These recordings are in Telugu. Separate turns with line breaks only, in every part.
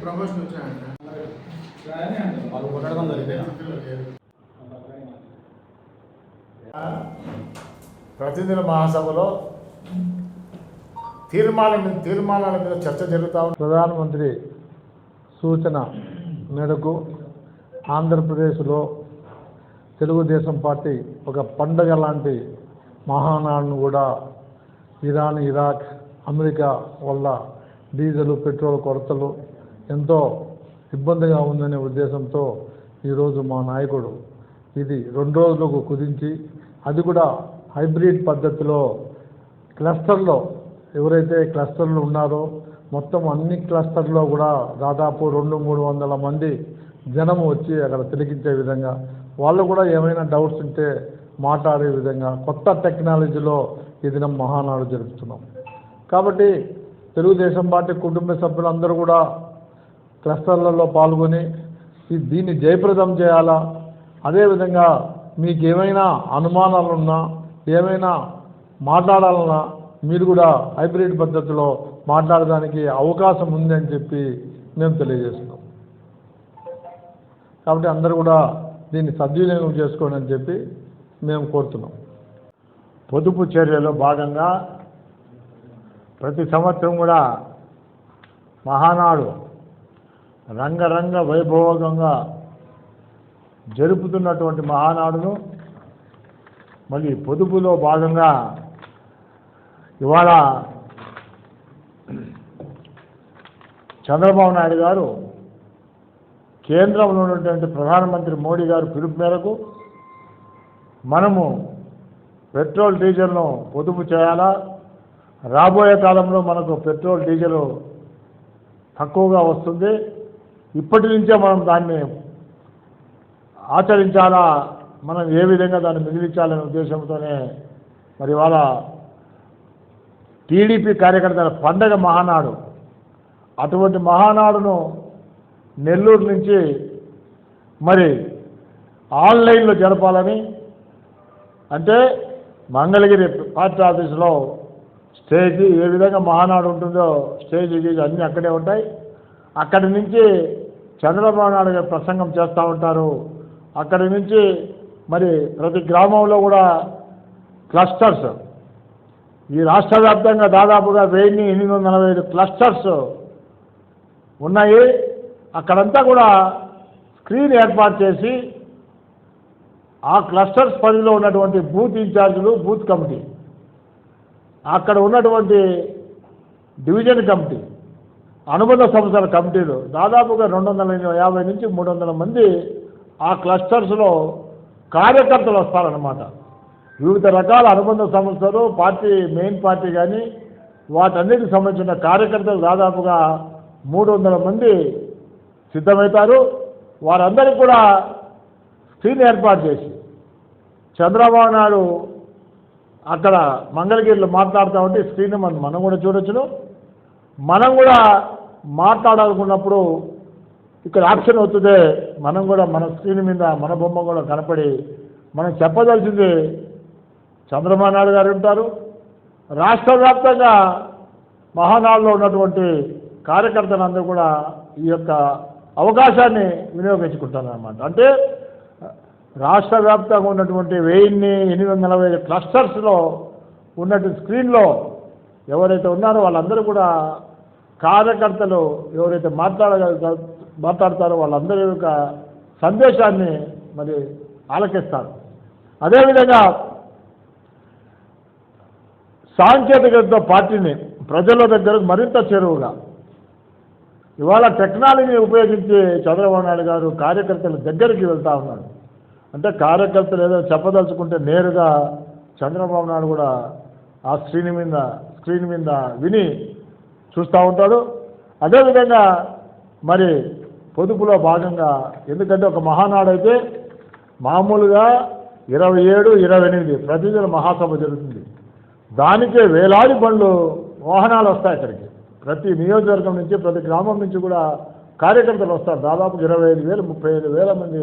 ప్రమోషన్ వచ్చాయంట
ప్రతిదిన మహాసభలో తీర్మానాల మీద చర్చ జరుగుతూ ఉంది. ప్రధానమంత్రి సూచన మేరకు ఆంధ్రప్రదేశ్లో తెలుగుదేశం పార్టీ ఒక పండగ లాంటి మహానాడును కూడా ఇరాన్, ఇరాక్, అమెరికా వల్ల డీజిల్, పెట్రోల్ కొరతలు ఎంతో ఇబ్బందిగా ఉందనే ఉద్దేశంతో ఈరోజు మా నాయకుడు ఇది 2 రోజులకు కుదించి, అది కూడా హైబ్రిడ్ పద్ధతిలో క్లస్టర్లో ఎవరైతే క్లస్టర్లు ఉన్నారో మొత్తం అన్ని క్లస్టర్లో కూడా దాదాపు 200-300 మంది జనం వచ్చి అక్కడ తిలకించే విధంగా, వాళ్ళు కూడా ఏమైనా డౌట్స్ ఉంటే మాట్లాడే విధంగా కొత్త టెక్నాలజీలో ఈ దినం మహానాడు జరుపుతున్నాం. కాబట్టి తెలుగుదేశం పార్టీ కుటుంబ సభ్యులందరూ కూడా క్లస్టర్లలో పాల్గొని దీన్ని జయప్రదం చేయాలా. అదేవిధంగా మీకు ఏమైనా అనుమానాలున్నా, ఏమైనా మాట్లాడాలన్నా మీరు కూడా హైబ్రిడ్ పద్ధతిలో మాట్లాడడానికి అవకాశం ఉంది అని చెప్పి మేము తెలియజేస్తున్నాం. కాబట్టి అందరూ కూడా దీన్ని సద్వినియోగం చేసుకోండి అని చెప్పి మేము కోరుతున్నాం. పొదుపు చర్యలో భాగంగా ప్రతి సంవత్సరం కూడా మహానాడు రంగరంగ వైభవంగా జరుపుతున్నటువంటి మహానాడును మళ్ళీ పొదుపులో భాగంగా ఇవాళ చంద్రబాబు నాయుడు గారు కేంద్రంలో ఉన్నటువంటి ప్రధానమంత్రి మోడీ గారు పిలుపు మేరకు మనము పెట్రోల్ డీజిల్ను పొదుపు చేయాలా, రాబోయే కాలంలో మనకు పెట్రోల్ డీజిల్ తక్కువగా వస్తుంది, ఇప్పటి నుంచే మనం దాన్ని ఆచరించాలా, మనం ఏ విధంగా దాన్ని మిగిలించాలనే ఉద్దేశంతోనే మరి ఇవాళ టీడీపీ కార్యకర్తల పండగ మహానాడు, అటువంటి మహానాడును నెల్లూరు నుంచి మరి ఆన్లైన్లో జరపాలని, అంటే మంగళగిరి పార్టీ ఆఫీసులో స్టేజ్ ఏ విధంగా మహానాడు ఉంటుందో స్టేజ్ అన్నీ అక్కడే ఉంటాయి. అక్కడి నుంచి చంద్రబాబు నాయుడు గారు ప్రసంగం చేస్తూ ఉంటారు. అక్కడి నుంచి మరి ప్రతి గ్రామంలో కూడా క్లస్టర్స్, ఈ రాష్ట్ర వ్యాప్తంగా దాదాపుగా 1845 క్లస్టర్స్ ఉన్నాయి. అక్కడంతా కూడా స్క్రీన్ ఏర్పాటు చేసి ఆ క్లస్టర్స్ పరిధిలో ఉన్నటువంటి బూత్ ఇన్ఛార్జీలు, బూత్ కమిటీ, అక్కడ ఉన్నటువంటి డివిజన్ కమిటీ, అనుబంధ సంస్థల కమిటీలు దాదాపుగా 250 నుంచి 300 మంది ఆ క్లస్టర్స్లో కార్యకర్తలు వస్తారన్నమాట. వివిధ రకాల అనుబంధ సంస్థలు, పార్టీ మెయిన్ పార్టీ కానీ వాటన్నిటికి సంబంధించిన కార్యకర్తలు దాదాపుగా 300 మంది సిద్ధమవుతారు. వారందరికీ కూడా స్క్రీన్ ఏర్పాటు చేసి చంద్రబాబు నాయుడు అక్కడ మంగళగిరిలో మాట్లాడుతూ ఉంటే స్క్రీన్ మనం కూడా చూడొచ్చును. మనం కూడా మాట్లాడాలనుకున్నప్పుడు ఇక్కడ ఆప్షన్ అవుతుంది, మనం కూడా మన స్క్రీన్ మీద మన బొమ్మ కూడా కనపడి మనం చెప్పదలసింది చంద్రబాబు నాయుడు గారు ఉంటారు. రాష్ట్ర వ్యాప్తంగా మహానాడులో ఉన్నటువంటి కార్యకర్తలందరూ కూడా ఈ యొక్క అవకాశాన్ని వినియోగించుకుంటారన్నమాట. అంటే రాష్ట్ర వ్యాప్తంగా ఉన్నటువంటి 1845 క్లస్టర్స్లో ఉన్నటువంటి స్క్రీన్లో ఎవరైతే ఉన్నారో వాళ్ళందరూ కూడా కార్యకర్తలు ఎవరైతే మాట్లాడతారో వాళ్ళందరి యొక్క సందేశాన్ని మరి ఆలకిస్తారు. అదేవిధంగా సాంకేతికతతో పార్టీని ప్రజల దగ్గరకు మరింత చేరువుగా ఇవాళ టెక్నాలజీని ఉపయోగించి చంద్రబాబు నాయుడు గారు కార్యకర్తల దగ్గరికి వెళ్తూ ఉన్నాడు. అంటే కార్యకర్తలు ఏదో చెప్పదలుచుకుంటే నేరుగా చంద్రబాబు నాయుడు కూడా ఆ స్క్రీన్ మీద విని చూస్తూ ఉంటాడు. అదేవిధంగా మరి పొదుపులో భాగంగా, ఎందుకంటే ఒక మహానాడు అయితే మామూలుగా 27, 28 ప్రతిదిన మహాసభ జరుగుతుంది. దానికే వేలాది బండ్లు వాహనాలు వస్తాయి అక్కడికి. ప్రతి నియోజకవర్గం నుంచి, ప్రతి గ్రామం నుంచి కూడా కార్యకర్తలు వస్తారు. దాదాపు 25,000, 35,000 మంది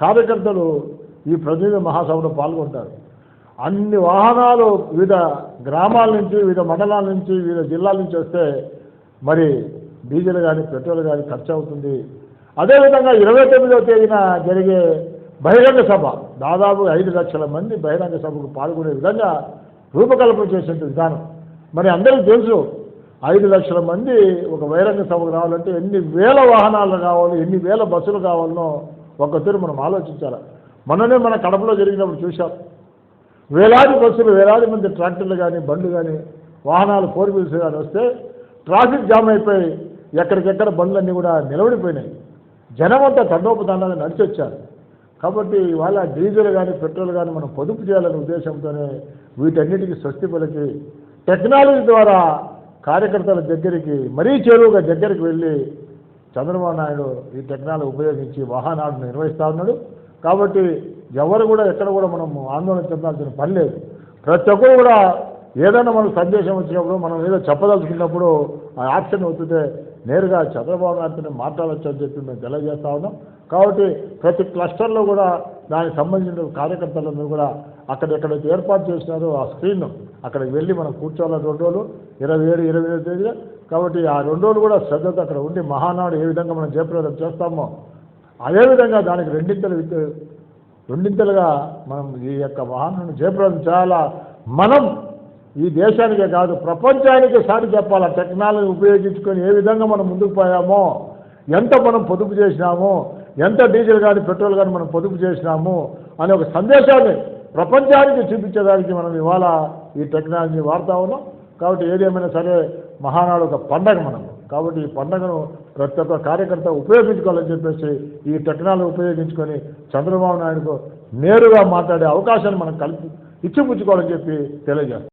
కార్యకర్తలు ఈ ప్రతినిధి మహాసభలో పాల్గొంటారు. అన్ని వాహనాలు వివిధ గ్రామాల నుంచి, వివిధ మండలాల నుంచి, వివిధ జిల్లాల నుంచి వస్తే మరి డీజిల్ కానీ పెట్రోల్ కానీ ఖర్చు అవుతుంది. అదేవిధంగా 29వ తేదీన జరిగే బహిరంగ సభ, దాదాపు 5 లక్షల మంది బహిరంగ సభకు పాల్గొనే విధంగా రూపకల్పన చేసే విధానం. మరి అందరికీ తెలుసు 5 లక్షల మంది ఒక బహిరంగ సభకు రావాలంటే ఎన్ని వేల వాహనాలు కావాలి, ఎన్ని వేల బస్సులు కావాలనో ఒక్కసారి మనం ఆలోచించాలి. మొన్ననే మన కడపలో జరిగినప్పుడు చూశాం. వేలాది బస్సులు, వేలాది మంది ట్రాక్టర్లు కానీ, బండ్లు కానీ, వాహనాలు 4 వీల్స్ కానీ వస్తే ట్రాఫిక్ జామ్ అయిపోయి ఎక్కడికెక్కడ బండ్లన్నీ కూడా నిలబడిపోయినాయి. జనమంతా తండోపతండాగా నడిచి వచ్చారు. కాబట్టి ఇవాళ డీజిల్ కానీ పెట్రోల్ కానీ మనం పొదుపు చేయాలనే ఉద్దేశంతోనే వీటన్నిటికీ స్వస్తి పలికి టెక్నాలజీ ద్వారా కార్యకర్తల దగ్గరికి మరీ చేరువుగా దగ్గరికి వెళ్ళి చంద్రబాబు నాయుడు ఈ టెక్నాలజీ ఉపయోగించి వాహనాలను నిర్వహిస్తూ ఉన్నాడు. కాబట్టి ఎవరు కూడా ఎక్కడ కూడా మనం ఆందోళన చెందాల్సిన పని లేదు. ప్రతి ఒక్కరు కూడా ఏదైనా మనకు సందేశం వచ్చినప్పుడు, మనం ఏదో చెప్పదలుచుకున్నప్పుడు ఆ యాక్షన్ అవుతుంటే నేరుగా చంద్రబాబు నాయుడుతో మాట్లాడచ్చు అని చెప్పి మేము తెలియజేస్తా ఉన్నాం. కాబట్టి ప్రతి క్లస్టర్లో కూడా దానికి సంబంధించిన కార్యకర్తలందరూ కూడా అక్కడెక్కడైతే ఏర్పాటు చేసినారో ఆ స్క్రీన్ అక్కడికి వెళ్ళి మనం కూర్చోవాలి 2 రోజులు, 27, 28 తేదీగా. కాబట్టి ఆ 2 రోజులు కూడా శ్రద్ధతో అక్కడ ఉండి మహానాడు ఏ విధంగా మనం జయప్రదం చేస్తామో అదేవిధంగా దానికి రెండింతలుగా మనం ఈ యొక్క మహానాడును జయప్రదం చేయాలా. మనం ఈ దేశానికే కాదు ప్రపంచానికే సాటి చెప్పాలా. టెక్నాలజీ ఉపయోగించుకొని ఏ విధంగా మనం ముందుకు పోయామో, ఎంత మనం పొదుపు చేసినామో, ఎంత డీజిల్ కానీ పెట్రోల్ కానీ మనం పొదుపు చేసినాము అనే ఒక సందేశాన్ని ప్రపంచానికి చూపించడానికి మనం ఇవాళ ఈ టెక్నాలజీ వాడుతూ ఉన్నాం. కాబట్టి ఏదేమైనా సరే మహానాడు ఒక పండగ మనం. కాబట్టి ఈ పండుగను ప్రతి ఒక్క కార్యకర్త ఉపయోగించుకోవాలని చెప్పేసి ఈ టెక్నాలజీ ఉపయోగించుకొని చంద్రబాబు నాయుడుకు నేరుగా మాట్లాడే అవకాశాన్ని మనం ఇచ్చిపుచ్చుకోవాలని చెప్పి తెలియజేస్తాం.